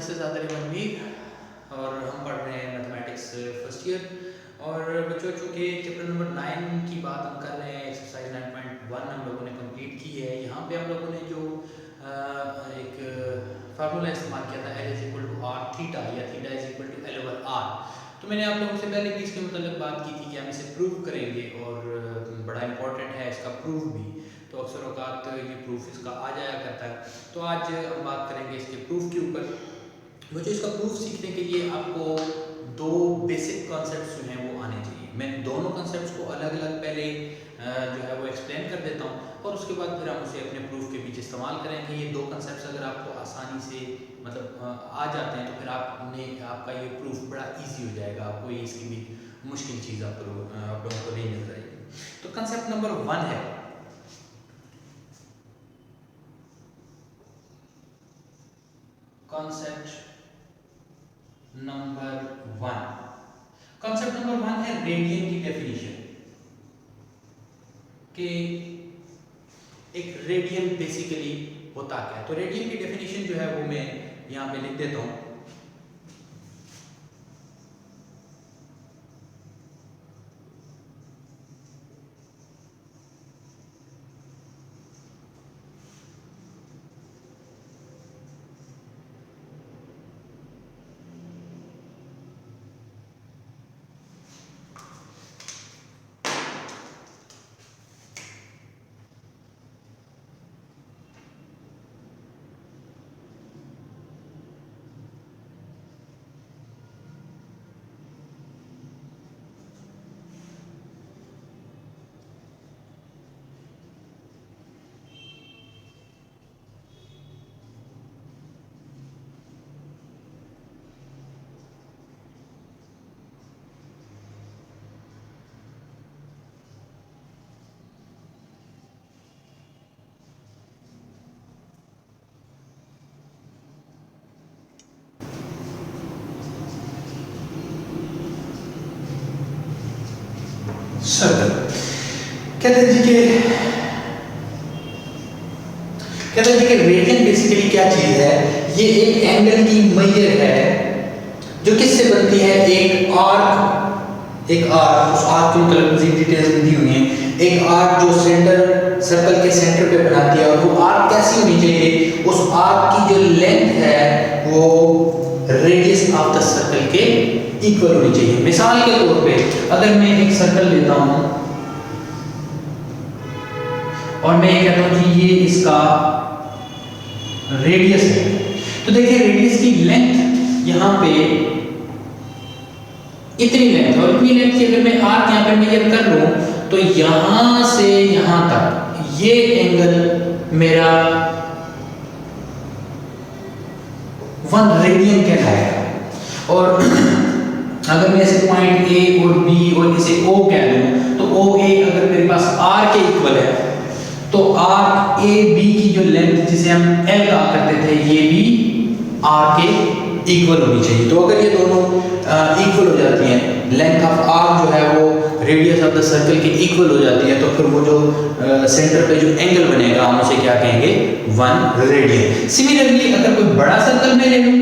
This is Adil Manveer और हम पढ़ रहे हैं मैथमेटिक्स फर्स्ट ईयर। और बच्चों चूँकि चैप्टर नंबर 9 की बात हम कर रहे हैं, एक्सरसाइज 9.1 हम लोगों ने कंप्लीट की है। यहाँ पे हम लोगों ने जो एक फार्मूला इस्तेमाल किया था L is equal to r theta या theta is equal to L over r, तो मैंने आप लोगों से पहले भी इसके मतलब बात की थी कि हम इसे प्रूव करेंगे और बड़ा इंपॉर्टेंट है इसका प्रूफ भी। तो अक्सर औकात ये प्रूफ इसका आ जाया करता है, तो आज हम बात करेंगे इसके प्रूफ के ऊपर। मुझे इसका प्रूफ सीखने के लिए आपको दो बेसिक कॉन्सेप्ट्स जो हैं वो आने चाहिए। मैं दोनों कॉन्सेप्ट्स को अलग अलग पहले जो है वो एक्सप्लेन कर देता हूँ और उसके बाद फिर हम उसे अपने प्रूफ के बीच इस्तेमाल करेंगे। ये दो कॉन्सेप्ट्स अगर आपको आसानी से आ जाते हैं तो फिर आपका ये प्रूफ बड़ा ईजी हो जाएगा, आपको ये इसकी भी मुश्किल चीज़ आप लोगों को नहीं नजर आएगी। तो कॉन्सेप्ट नंबर 1 है कॉन्सेप्ट नंबर 1 है रेडियन की डेफिनेशन कि एक रेडियन बेसिकली होता क्या है। तो रेडियन की डेफिनेशन जो है वो मैं यहाँ पे लिख देता हूँ। सर्कल कहते हैं जी कि रेडियन बेसिकली क्या चीज है। ये एक एंगल की मेजर है जो किससे बनती है, एक आर्क उस आर्क की मतलब मजीद डिटेल्स दी हुई हैं। एक आर्क जो सर्कल के सेंटर पे बनाती है और वो आर्क कैसी होनी चाहिए, उस आर्क की जो लेंथ है वो रेडियस ऑफ द सर्कल के इक्वल होनी चाहिए। मिसाल के तौर पे अगर मैं एक सर्कल लेता हूं और मैं ये कहता हूं कि ये इसका रेडियस है, तो देखिए रेडियस की लेंथ यहां पे इतनी लेंथ और इतनी लेंथ की अगर मैं आर्क यहां पे मेजर कर लूं तो यहां से यहां तक ये एंगल मेरा 1 रेडियन कहलाएगा। और अगर मैं इसे पॉइंट ए और बी और इसे ओ कह लूं तो ओ ए अगर मेरे पास आर के इक्वल है तो आर ए बी की जो लेंथ जिसे हम एल कहा करते थे ये भी आर के इक्वल होनी चाहिए। तो अगर ये दोनों इक्वल हो जाती हैं, लेंथ ऑफ आर्क जो है वो रेडियस ऑफ द सर्कल के इक्वल हो जाती है, तो फिर वो जो सेंटर पे जो एंगल बनेगा हम उसे क्या कहेंगे, 1 रेडियन। सिमिलरली अगर कोई बड़ा सर्कल मैं ले लूं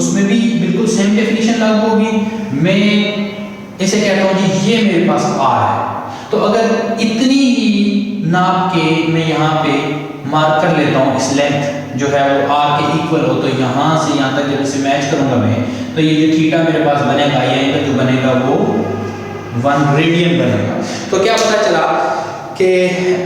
उसमें भी बिल्कुल सेम डेफिनेशन लागू होगी। मैं इसे कहता हूं जी ये मेरे पास आर है, तो अगर इतनी ही नाप के मैं यहाँ पे मार्क कर लेता हूँ इस लेंथ जो है वो आर के इक्वल हो, तो यहाँ से यहाँ तक जब इसे मैच करूंगा मैं तो ये जो थीटा मेरे पास बनेगा ये एंगल जो बनेगा वो 1 रेडियन बनेगा। तो क्या पता चला कि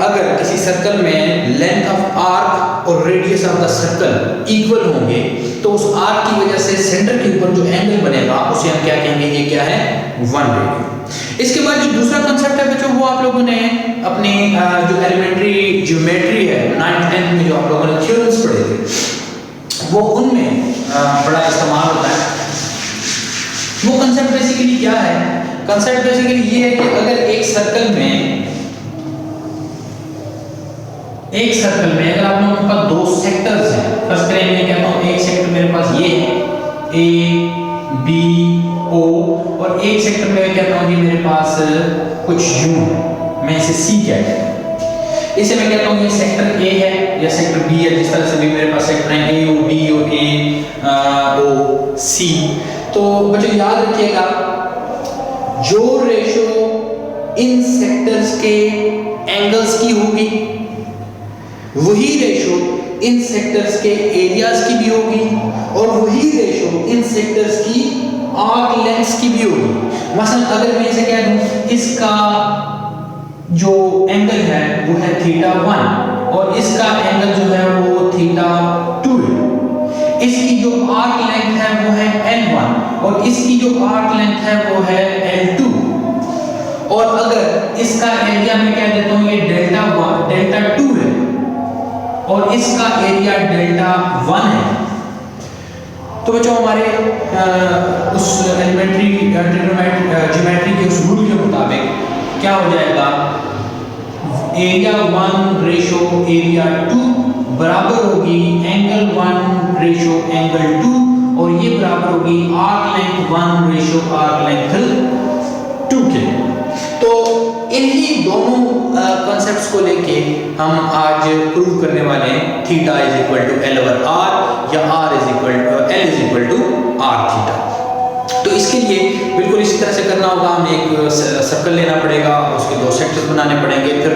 अगर किसी सर्कल में लेंथ ऑफ आर्क और radius of the circle equal होंगे तो उस आर्क की वजह से सेंटर के ऊपर जो एंगल बनेगा उसे हम क्या कहेंगे, ये क्या है, 1 रेडियन। इसके बाद जो दूसरा कांसेप्ट है बच्चों वो आप लोगों ने अपनी जो एलिमेंट्री ज्योमेट्री है 9th 10th में जो आप लोगों ने थ्योरम्स पढ़े थे वो उनमें बड़ा इस्तेमाल होता है। वो कांसेप्ट बेसिकली क्या है, कांसेप्ट बेसिकली ये है कि अगर एक सर्कल में अगर आप लोगों के पास 2 सेक्टर्स हैं, फर्स्ट करें मैं कहता हूँ एक सेक्टर मेरे पास ये है ए बी ओ और एक सेक्टर में कहता हूँ कि मेरे पास कुछ यू है, मैं इसे सी कहता हूँ। इसे मैं कहता हूँ ये सेक्टर ए है या सेक्टर बी है, जिस तरह से भी मेरे पास सेक्टर है ए ओ बी और ए ओ सी। तो बच्चों याद रखिएगा, जो रेशो इन सेक्टर्स के एंगल्स की होगी वही रेशो इन सेक्टर्स के एरियाज की भी होगी, और वही रेशो इन सेक्टर्स की आर्क लेंथ्स की भी होगी। मसलन अगर मैं इसे कह दूं इसका जो एंगल है वो है θ1 और इसका एंगल जो है वो θ2 है, इसकी जो आर्क लेंथ है वो है L1 और इसकी जो आर्क लेंथ है वो है L2, और अगर इसका एरिया मैं कह देता हूं ये डेल्टा2 है और इसका एरिया डेल्टा1 है, तो बच्चों हमारे उस एलिमेंट्री ज्योमेट्री के उस रूल के मुताबिक क्या हो जाएगा, एरिया 1 रेशो एरिया 2 बराबर होगी एंगल 1 रेशो एंगल 2, और ये बराबर होगी arc length 1 ratio arc length 2 के। तो इन्हीं दोनों कॉन्सेप्ट्स को लेके हम आज प्रूव करने वाले हैं theta is equal to L over r या r is equal to L is equal to r theta. तो इसके लिए बिल्कुल इसी तरह से करना होगा, हमें एक सर्कल लेना पड़ेगा, उसके दो सेक्टर्स बनाने पड़ेंगे, फिर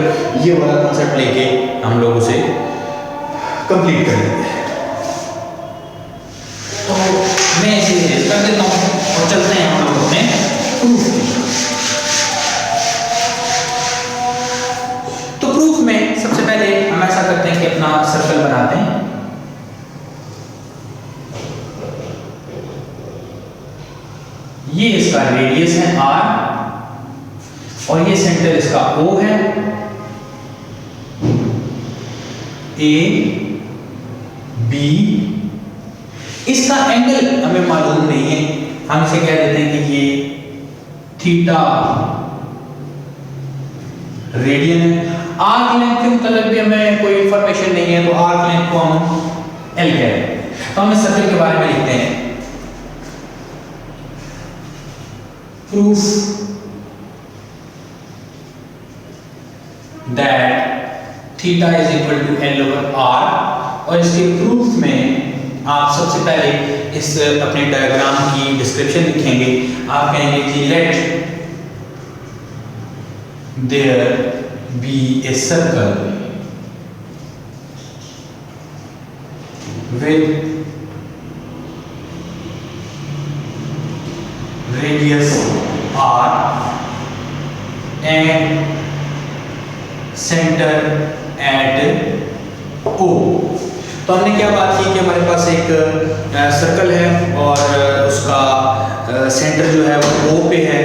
ये वाला कॉन्सेप्ट लेके हम लोग उसे कंप्लीट कर लेंगे। तो मैं इसे कर देता हूँ और चलते हैं हम लोग अपने प्रूफ की। तो प्रूफ में सबसे पहले हम ऐसा करते हैं कि अपना सर्कल बनाते हैं। ये इसका रेडियस है r और ये सेंटर इसका O है, A B। इसका एंगल हमें मालूम नहीं है, हम इसे कह देते हैं कि ये थीटा रेडियन है। आर्क लेंथ के मतलब भी हमें कोई इंफॉर्मेशन नहीं है, तो आर्क लेंथ को हम L कह रहे हैं। तो हम इस सर्कल के बारे में लिखते हैं, proof that theta is equal to L over R. और इसके प्रूफ में आप सबसे पहले इस अपने डायग्राम की डिस्क्रिप्शन लिखेंगे। आप कहेंगे कि let there be a circle with radius r and center at O। तो हमने क्या बात की कि हमारे पास एक सर्कल है और उसका सेंटर जो है वो O पे है,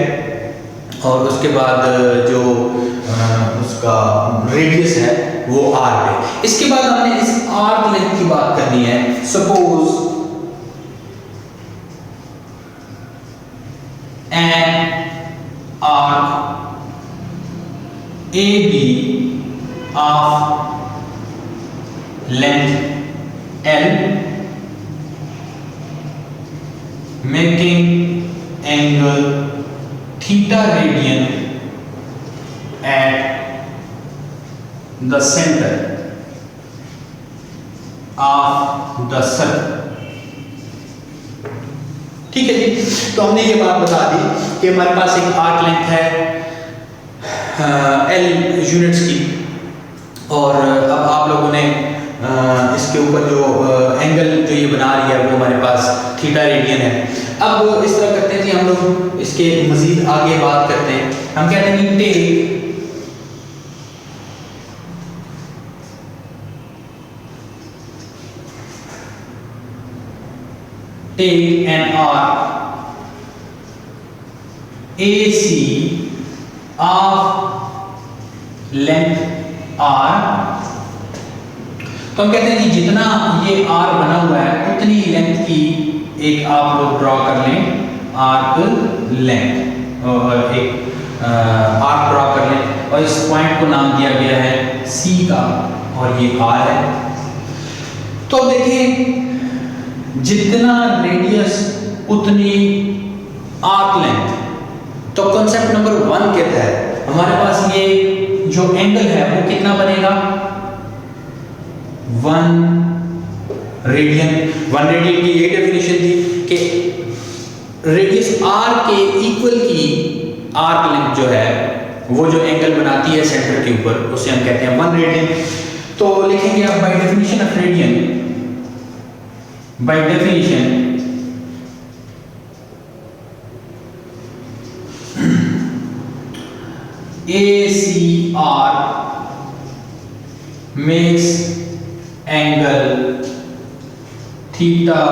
और उसके बाद जो उसका रेडियस है वो r पे। इसके बाद हमने इस आर्क लेंथ की बात करनी है। Suppose an arc AB of length L making angle theta radian at the center of the circle। ठीक है जी, तो हमने ये बात बता दी कि हमारे पास एक आर्क लेंथ है L यूनिट्स की, और अब आप लोगों ने इसके ऊपर जो एंगल जो ये बना रही है वो हमारे पास थीटा रेडियन है। अब इस तरह करते हैं कि हम लोग इसके मजीद आगे बात करते हैं। हम कहते हैं कि take an arc AC of length r। तो हम कहते हैं कि जितना ये r बना हुआ है उतनी लेंथ की एक आप लोग ड्रॉ कर लें आर्क लेंथ, और एक आर्क ड्रॉ कर लें, और इस पॉइंट को नाम दिया गया है C का, और ये r है। तो देखिए जितना रेडियस उतनी आर्क लेंथ। तो कॉन्सेप्ट नंबर 1 कहता है हमारे पास ये जो एंगल है वो कितना बनेगा 1 रेडियन। 1 रेडियन की ये डेफिनेशन थी कि रेडियस r के इक्वल की आर्क लेंथ जो है वो जो एंगल बनाती है सेंटर के ऊपर उसे हम कहते हैं 1 रेडियन। तो लिखेंगे आप by definition of radian, by definition ACR makes angle theta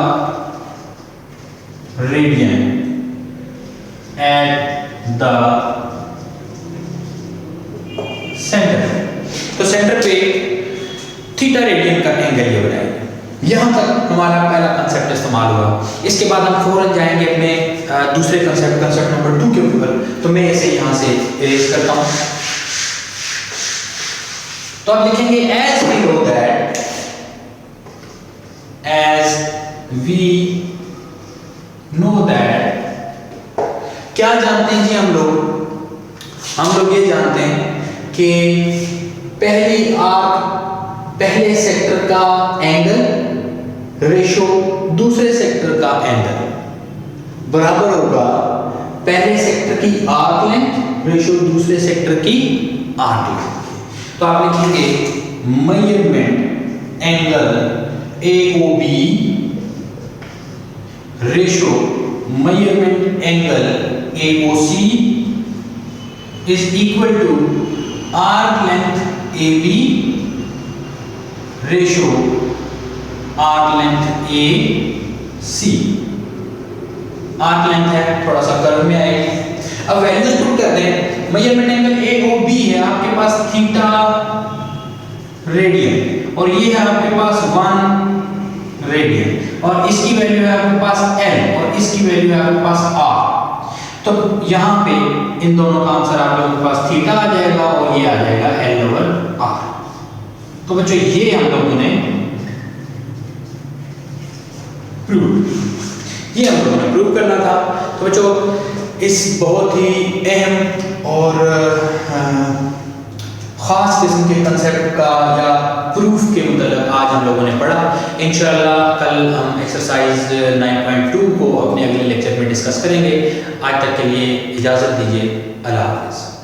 radian at the center। तो सेंटर पे थीटा रेडियन का एंगल ये बनाएंगे। यहां तक हमारा पहला कंसेप्ट इस्तेमाल हुआ। इसके बाद हम फौरन जाएंगे अपने दूसरे कंसेप्ट नंबर 2 के ऊपर। तो मैं इसे यहां से इरेज करता हूं। तो आप लिखेंगे as we know that, as we know that, क्या जानते हैं जी हम लोग ये जानते हैं कि पहले सेक्टर का एंगल रेशो दूसरे सेक्टर का एंगल बराबर होगा पहले सेक्टर की आर्क लेंथ रेशो दूसरे सेक्टर की आर्क लेंथ। तो आप लिखेंगे measurement angle AOB ratio measurement angle AOC is equal to arc length AB ratio arc length AC। Arc length है थोड़ा सा कर्व में आएगी। अब वैल्यूज पुट करते हैं। मेजरमेंट एंगल AOB है आपके पास थीटा रेडियन और ये है आपके पास 1 रेडियन और इसकी वैल्यू है आपके पास L और इसकी वैल्यू है आपके पास R। तो यहाँ पे इन दोनों का आंसर आप लोगों के पास थीटा आ जाएगा और ये आ जाएगा L/R। तो बच्चों ये हम लोगों ने प्रूव करना था। तो बच्चों इस बहुत ही अहम और खास किस्म के कंसेप्ट का या प्रूफ के मतलब आज हम लोगों ने पढ़ा। इंशाल्लाह कल हम एक्सरसाइज 9.2 को अपने अगले लेक्चर में डिस्कस करेंगे। आज तक के लिए इजाज़त दीजिए। अल्लाह हाफ़िज़।